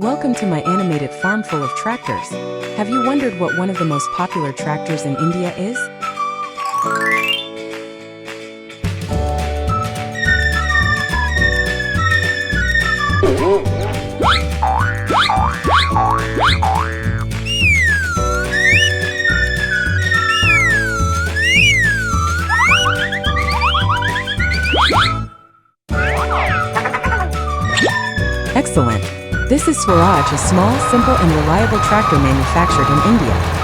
Welcome to my animated farm full of tractors. Have you wondered what one of the most popular tractors in India is? Excellent! This is Swaraj, a small, simple and reliable tractor manufactured in India.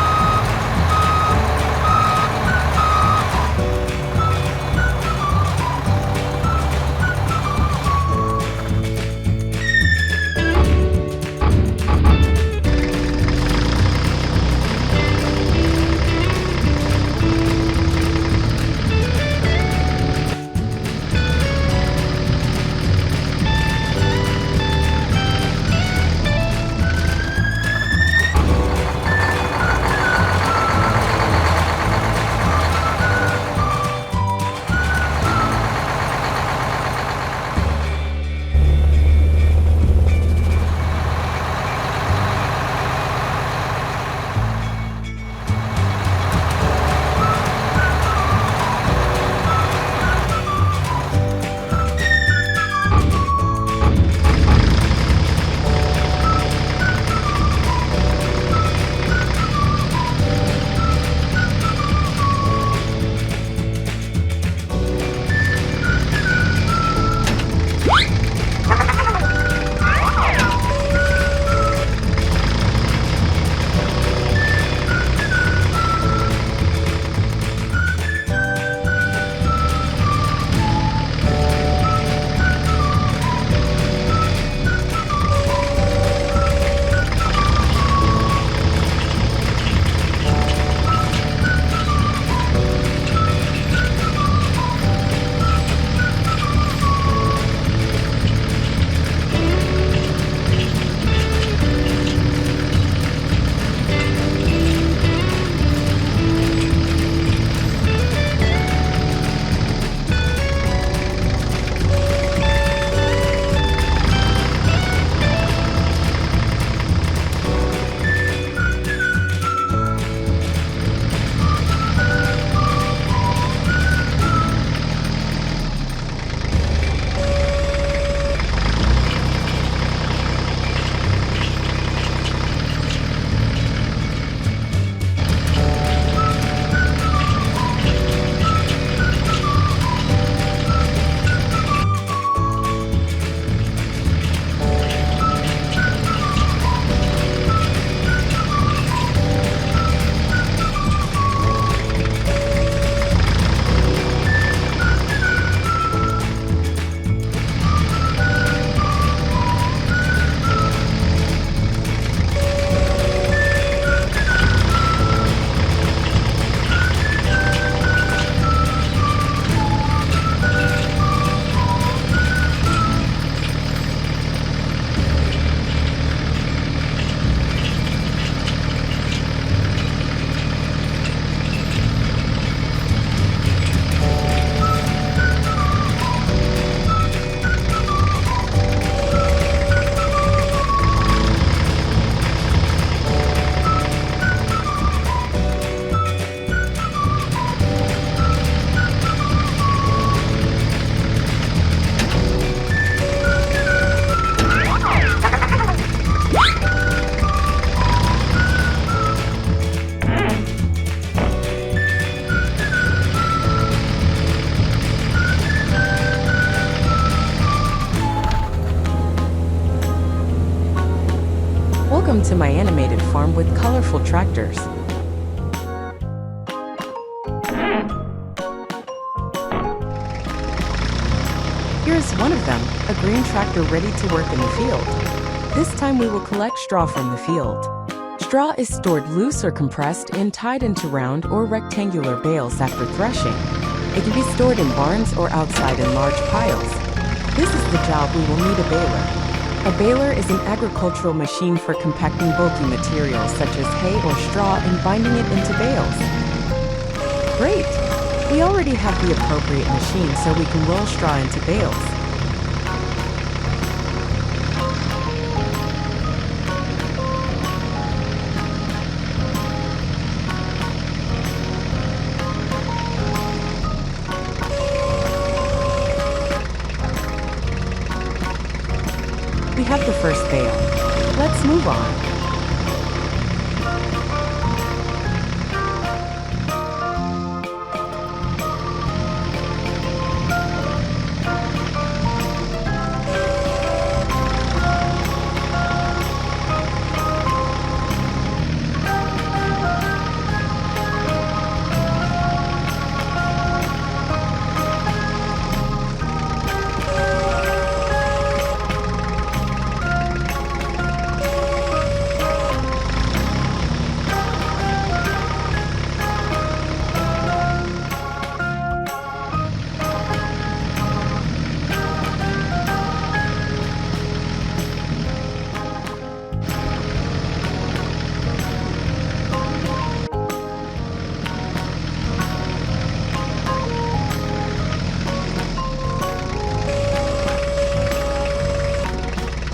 Welcome to my animated farm with colorful tractors. Here's one of them, a green tractor ready to work in the field. This time we will collect straw from the field. Straw is stored loose or compressed and tied into round or rectangular bales after threshing. It can be stored in barns or outside in large piles. This is the job we will need a baler. A baler is an agricultural machine for compacting bulky materials such as hay or straw and binding it into bales. Great! We already have the appropriate machine so we can roll straw into bales. have the first bale. Let's move on.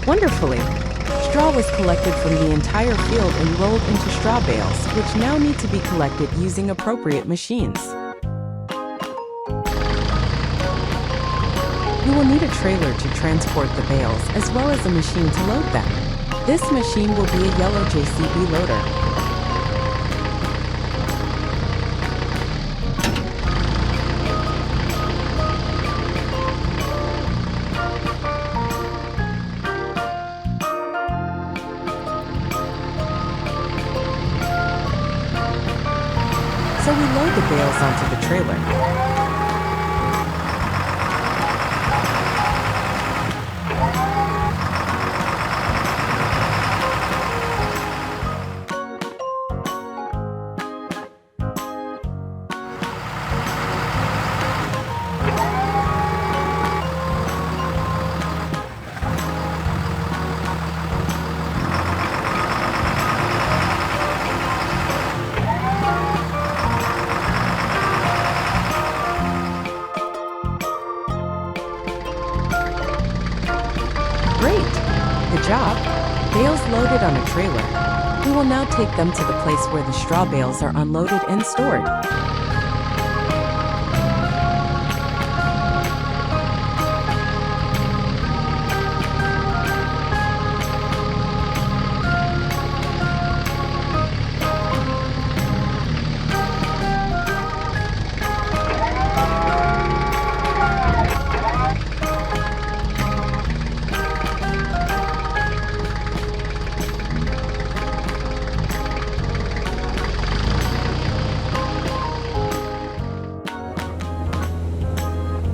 Wonderfully! Straw was collected from the entire field and rolled into straw bales, which now need to be collected using appropriate machines. You will need a trailer to transport the bales, as well as a machine to load them. This machine will be a yellow JCB loader. So we load the bales onto the trailer. Great! Good job! Bales loaded on a trailer. We will now take them to the place where the straw bales are unloaded and stored.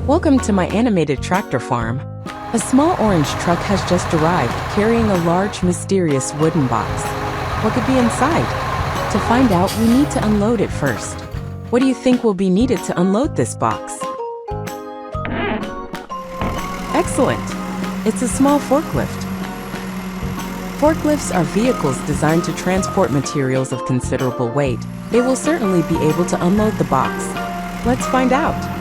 Welcome to my animated tractor farm. A small orange truck has just arrived, carrying a large, mysterious wooden box. What could be inside? To find out, we need to unload it first. What do you think will be needed to unload this box? Excellent! It's a small forklift. Forklifts are vehicles designed to transport materials of considerable weight. They will certainly be able to unload the box. Let's find out.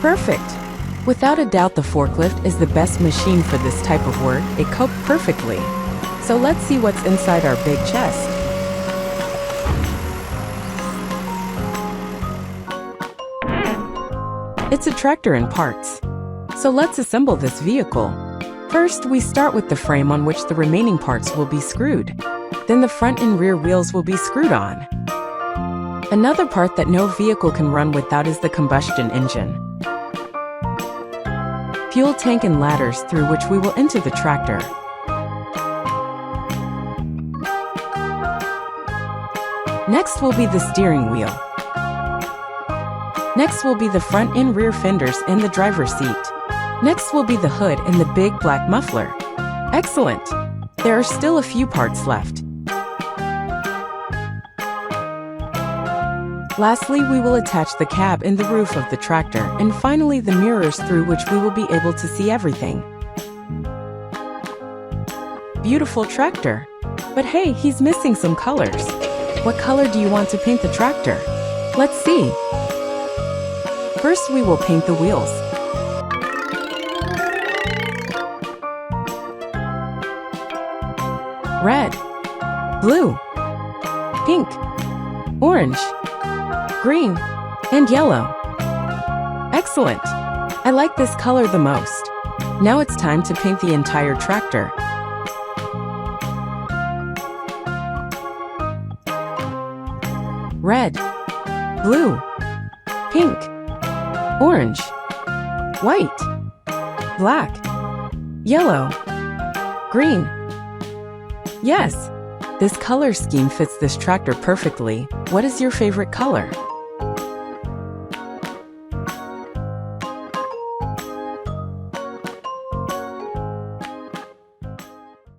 Perfect! Without a doubt, the forklift is the best machine for this type of work. It coped perfectly. So let's see what's inside our big chest. It's a tractor in parts. So let's assemble this vehicle. First, we start with the frame on which the remaining parts will be screwed. Then the front and rear wheels will be screwed on. Another part that no vehicle can run without is the combustion engine. Fuel tank and ladders through which we will enter the tractor. Next will be the steering wheel. Next will be the front and rear fenders and the driver's seat. Next will be the hood and the big black muffler. Excellent! There are still a few parts left. Lastly, we will attach the cab and the roof of the tractor, and finally the mirrors through which we will be able to see everything. Beautiful tractor! But hey, he's missing some colors. What color do you want to paint the tractor? Let's see. First, we will paint the wheels. Red, blue, pink, orange, green, and yellow. Excellent! I like this color the most. Now it's time to paint the entire tractor. Red, blue, pink, orange, white, black, yellow, green. Yes, this color scheme fits this tractor perfectly. What is your favorite color?